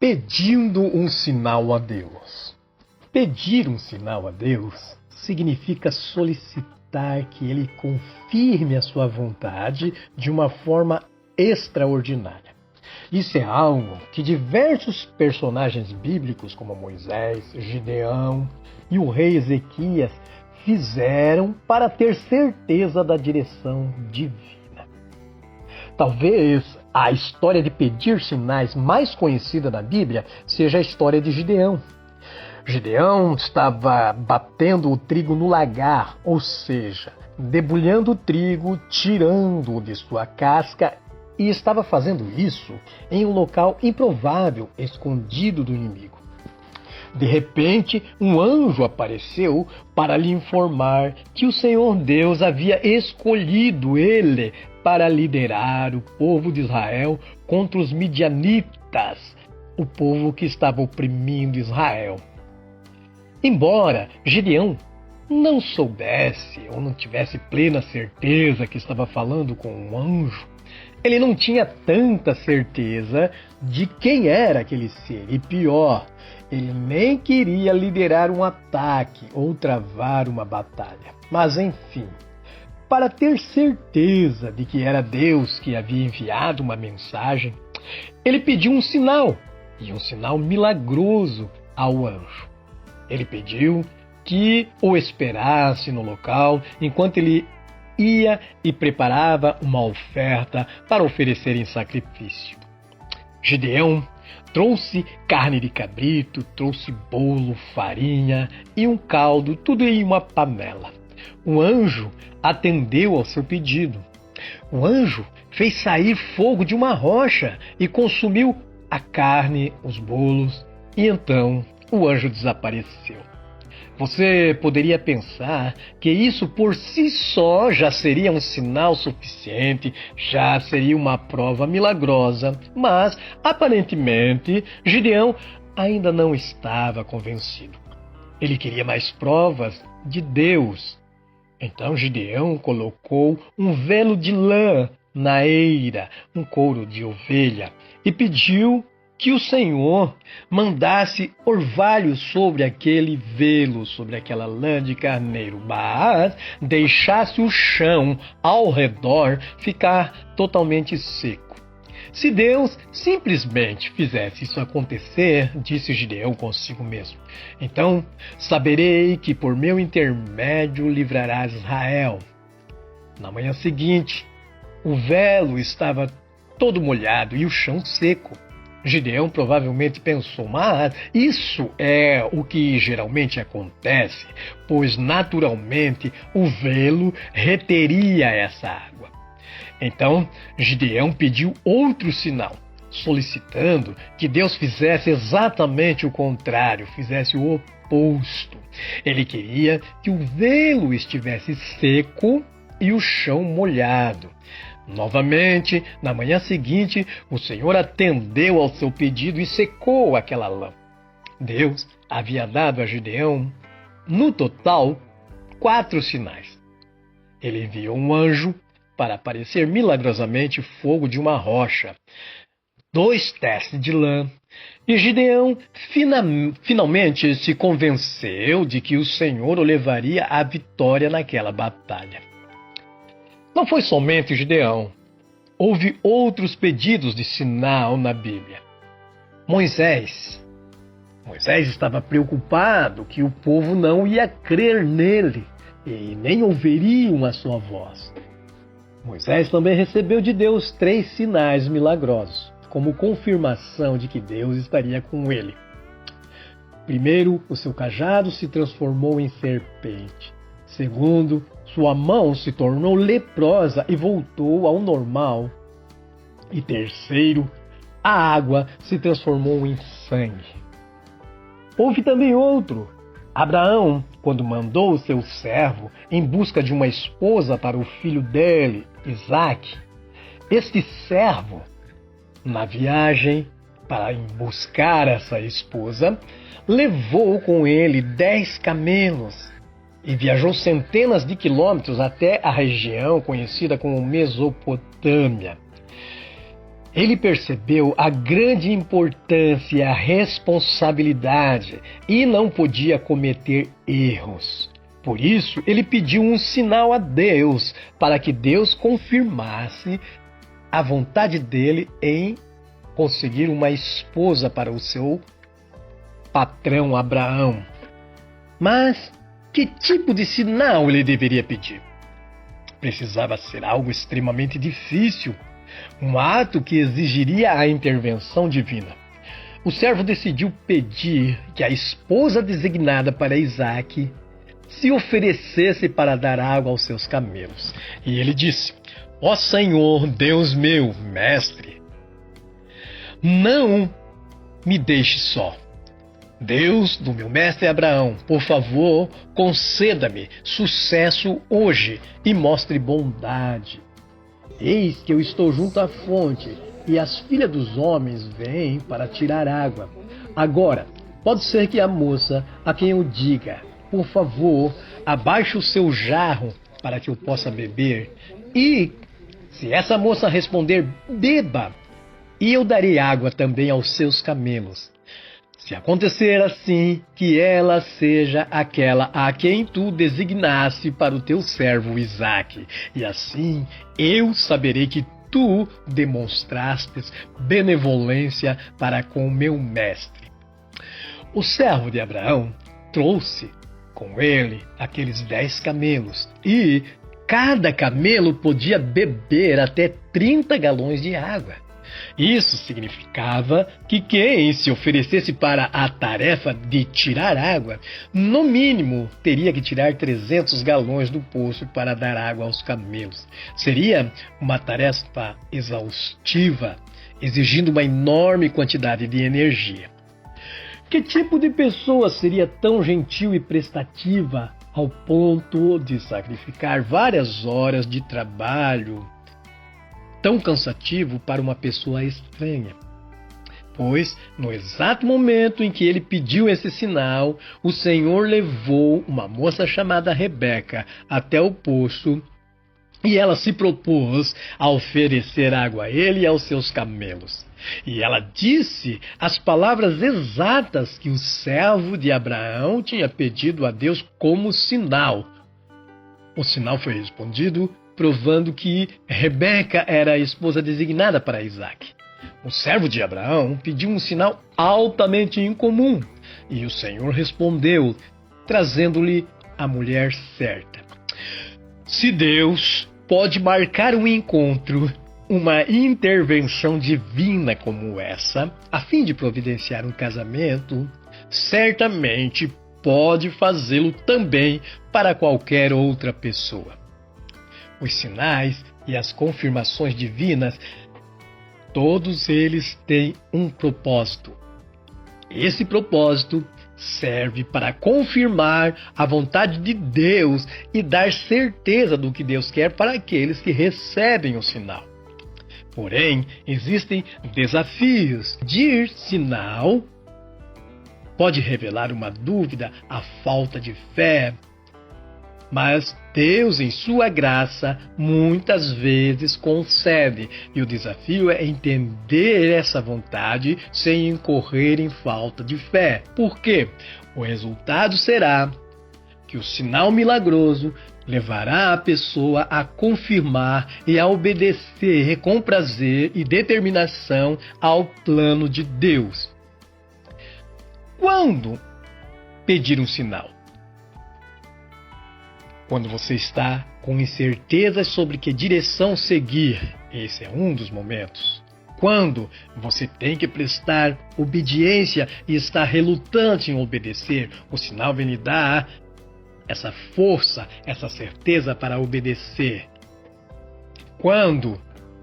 Pedindo um sinal a Deus. Pedir um sinal a Deus significa solicitar que Ele confirme a sua vontade de uma forma extraordinária. Isso é algo que diversos personagens bíblicos, como Moisés, Gideão e o rei Ezequias, fizeram para ter certeza da direção divina. Talvez a história de pedir sinais mais conhecida na Bíblia seja a história de Gideão. Gideão estava batendo o trigo no lagar, ou seja, debulhando o trigo, tirando-o de sua casca, e estava fazendo isso em um local improvável, escondido do inimigo. De repente, um anjo apareceu para lhe informar que o Senhor Deus havia escolhido ele para liderar o povo de Israel contra os midianitas, o povo que estava oprimindo Israel. Embora Gideão não soubesse ou não tivesse plena certeza que estava falando com um anjo, ele não tinha tanta certeza de quem era aquele ser. E pior, ele nem queria liderar um ataque ou travar uma batalha. Mas enfim, para ter certeza de que era Deus que havia enviado uma mensagem, ele pediu um sinal, e um sinal milagroso ao anjo. Ele pediu que o esperasse no local enquanto ele ia e preparava uma oferta para oferecer em sacrifício. Gideão trouxe carne de cabrito, trouxe bolo, farinha e um caldo, tudo em uma panela. O anjo atendeu ao seu pedido. O anjo fez sair fogo de uma rocha e consumiu a carne, os bolos, e então o anjo desapareceu. Você poderia pensar que isso por si só já seria um sinal suficiente, já seria uma prova milagrosa, mas aparentemente Gideão ainda não estava convencido. Ele queria mais provas de Deus. Então Gideão colocou um velo de lã na eira, um couro de ovelha, e pediu que o Senhor mandasse orvalho sobre aquele velo, sobre aquela lã de carneiro, mas deixasse o chão ao redor ficar totalmente seco. Se Deus simplesmente fizesse isso acontecer, disse Gideão consigo mesmo, então saberei que por meu intermédio livrarás Israel. Na manhã seguinte, o velo estava todo molhado e o chão seco. Gideão provavelmente pensou, mas isso é o que geralmente acontece, pois naturalmente o velo reteria essa água. Então Gideão pediu outro sinal, solicitando que Deus fizesse exatamente o contrário, fizesse o oposto. Ele queria que o velo estivesse seco e o chão molhado. Novamente, na manhã seguinte, o Senhor atendeu ao seu pedido e secou aquela lã. Deus havia dado a Gideão, no total, 4 sinais. Ele enviou um anjo para aparecer milagrosamente fogo de uma rocha, 2 testes de lã, e Gideão finalmente se convenceu de que o Senhor o levaria à vitória naquela batalha. Não foi somente Gideão. Houve outros pedidos de sinal na Bíblia. Moisés estava preocupado que o povo não ia crer nele e nem ouviriam a sua voz. Moisés também recebeu de Deus 3 sinais milagrosos, como confirmação de que Deus estaria com ele. Primeiro, o seu cajado se transformou em serpente. Segundo, sua mão se tornou leprosa e voltou ao normal. E terceiro, a água se transformou em sangue. Houve também outro. Abraão, quando mandou o seu servo em busca de uma esposa para o filho dele, Isaque, este servo, na viagem para buscar essa esposa, levou com ele 10 camelos e viajou centenas de quilômetros até a região conhecida como Mesopotâmia. Ele percebeu a grande importância e a responsabilidade e não podia cometer erros. Por isso, ele pediu um sinal a Deus, para que Deus confirmasse a vontade dele em conseguir uma esposa para o seu patrão Abraão. Mas que tipo de sinal ele deveria pedir? Precisava ser algo extremamente difícil, um ato que exigiria a intervenção divina. O servo decidiu pedir que a esposa designada para Isaque se oferecesse para dar água aos seus camelos. E ele disse: Ó Senhor, Deus meu, mestre, não me deixe só. Deus do meu mestre Abraão, por favor, conceda-me sucesso hoje e mostre bondade. Eis que eu estou junto à fonte, e as filhas dos homens vêm para tirar água. Agora, pode ser que a moça, a quem eu diga, por favor, abaixe o seu jarro para que eu possa beber. E, se essa moça responder, beba, e eu darei água também aos seus camelos. Se acontecer assim, que ela seja aquela a quem tu designaste para o teu servo Isaque, e assim eu saberei que tu demonstrastes benevolência para com meu mestre. O servo de Abraão trouxe com ele aqueles 10 camelos, e cada camelo podia beber até 30 galões de água. Isso significava que quem se oferecesse para a tarefa de tirar água, no mínimo teria que tirar 300 galões do poço para dar água aos camelos. Seria uma tarefa exaustiva, exigindo uma enorme quantidade de energia. Que tipo de pessoa seria tão gentil e prestativa ao ponto de sacrificar várias horas de trabalho tão cansativo para uma pessoa estranha? Pois, no exato momento em que ele pediu esse sinal, o Senhor levou uma moça chamada Rebeca até o poço, e ela se propôs a oferecer água a ele e aos seus camelos. E ela disse as palavras exatas que o servo de Abraão tinha pedido a Deus como sinal. O sinal foi respondido, provando que Rebeca era a esposa designada para Isaque. O servo de Abraão pediu um sinal altamente incomum, e o Senhor respondeu, trazendo-lhe a mulher certa. Se Deus pode marcar um encontro, uma intervenção divina como essa, a fim de providenciar um casamento, certamente pode fazê-lo também para qualquer outra pessoa. Os sinais e as confirmações divinas, todos eles têm um propósito. Esse propósito serve para confirmar a vontade de Deus e dar certeza do que Deus quer para aqueles que recebem o sinal. Porém, existem desafios. Pedir sinal pode revelar uma dúvida, a falta de fé. Mas Deus, em sua graça, muitas vezes concede. E o desafio é entender essa vontade sem incorrer em falta de fé. Por quê? O resultado será que o sinal milagroso levará a pessoa a confirmar e a obedecer com prazer e determinação ao plano de Deus. Quando pedir um sinal? Quando você está com incertezas sobre que direção seguir, esse é um dos momentos. Quando você tem que prestar obediência e está relutante em obedecer, o sinal vem lhe dar essa força, essa certeza para obedecer. Quando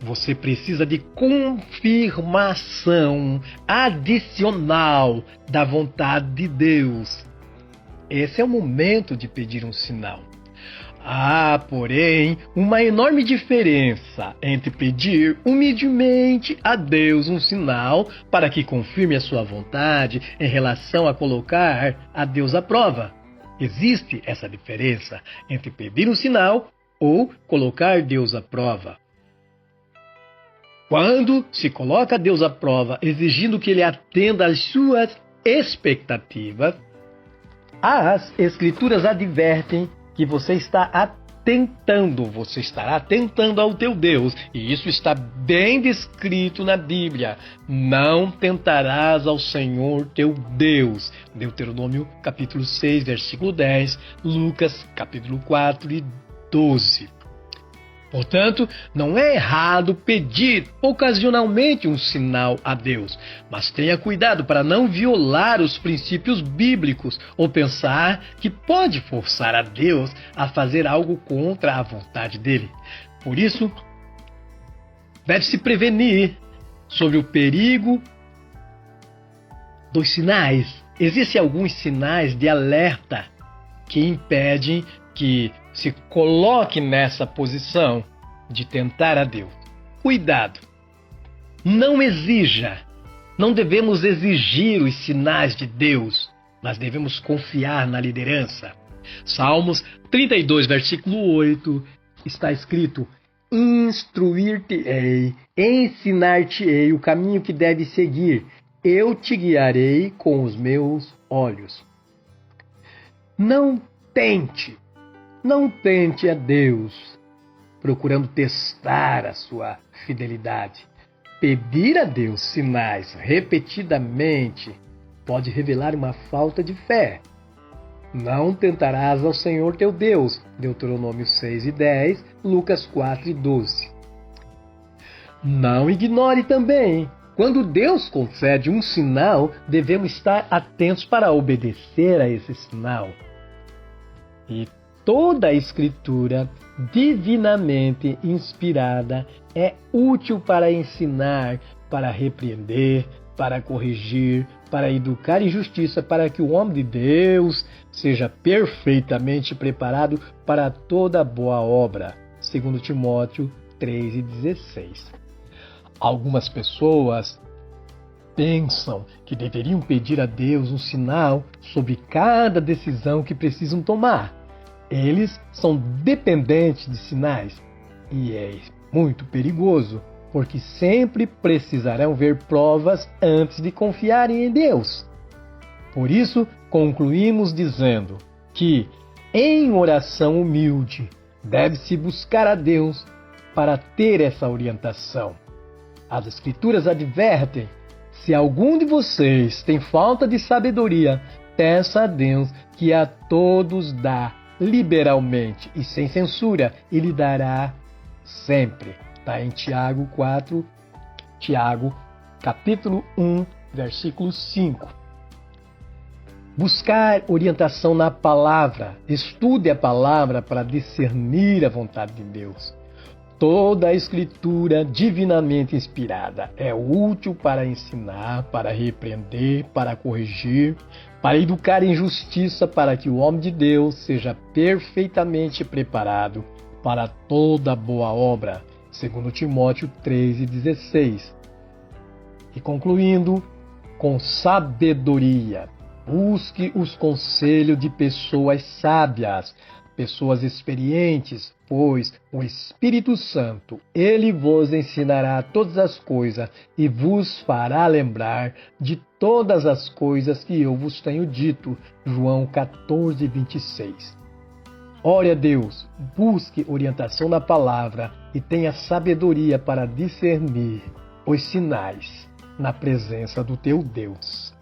você precisa de confirmação adicional da vontade de Deus, esse é o momento de pedir um sinal. Há, porém, uma enorme diferença entre pedir humildemente a Deus um sinal para que confirme a sua vontade em relação a colocar a Deus à prova. Existe essa diferença entre pedir um sinal ou colocar Deus à prova. Quando se coloca Deus à prova, exigindo que ele atenda às suas expectativas, as Escrituras advertem que você estará atentando ao teu Deus. E isso está bem descrito na Bíblia. Não tentarás ao Senhor teu Deus. Deuteronômio capítulo 6, versículo 10, Lucas capítulo 4 e 12. Portanto, não é errado pedir ocasionalmente um sinal a Deus, mas tenha cuidado para não violar os princípios bíblicos ou pensar que pode forçar a Deus a fazer algo contra a vontade dele. Por isso, deve-se prevenir sobre o perigo dos sinais. Existem alguns sinais de alerta que impedem que se coloque nessa posição de tentar a Deus. Cuidado! Não devemos exigir os sinais de Deus, mas devemos confiar na liderança. Salmos 32, versículo 8, está escrito: instruir-te-ei, ensinar-te-ei o caminho que deves seguir, eu te guiarei com os meus olhos. Não tente a Deus procurando testar a sua fidelidade. Pedir a Deus sinais repetidamente pode revelar uma falta de fé. Não tentarás ao Senhor teu Deus. Deuteronômio 6 e 10, Lucas 4 e 12. Não ignore também. Quando Deus concede um sinal, devemos estar atentos para obedecer a esse sinal. E toda a Escritura divinamente inspirada é útil para ensinar, para repreender, para corrigir, para educar em justiça, para que o homem de Deus seja perfeitamente preparado para toda boa obra. 2 Timóteo 3:16. Algumas pessoas pensam que deveriam pedir a Deus um sinal sobre cada decisão que precisam tomar. Eles são dependentes de sinais e é muito perigoso, porque sempre precisarão ver provas antes de confiarem em Deus. Por isso, concluímos dizendo que, em oração humilde, deve-se buscar a Deus para ter essa orientação. As Escrituras advertem: se algum de vocês tem falta de sabedoria, peça a Deus que a todos dá liberalmente e sem censura, e lhe dará sempre. Está em Tiago capítulo 1, versículo 5. Buscar orientação na palavra. Estude a palavra para discernir a vontade de Deus. Toda a Escritura divinamente inspirada é útil para ensinar, para repreender, para corrigir, para educar em justiça, para que o homem de Deus seja perfeitamente preparado para toda boa obra. 2 Timóteo 3:16. E concluindo, com sabedoria, busque os conselhos de pessoas sábias, pessoas experientes, pois o Espírito Santo, ele vos ensinará todas as coisas e vos fará lembrar de todas as coisas que eu vos tenho dito. João 14:26. Ore a Deus, busque orientação na palavra e tenha sabedoria para discernir os sinais na presença do teu Deus.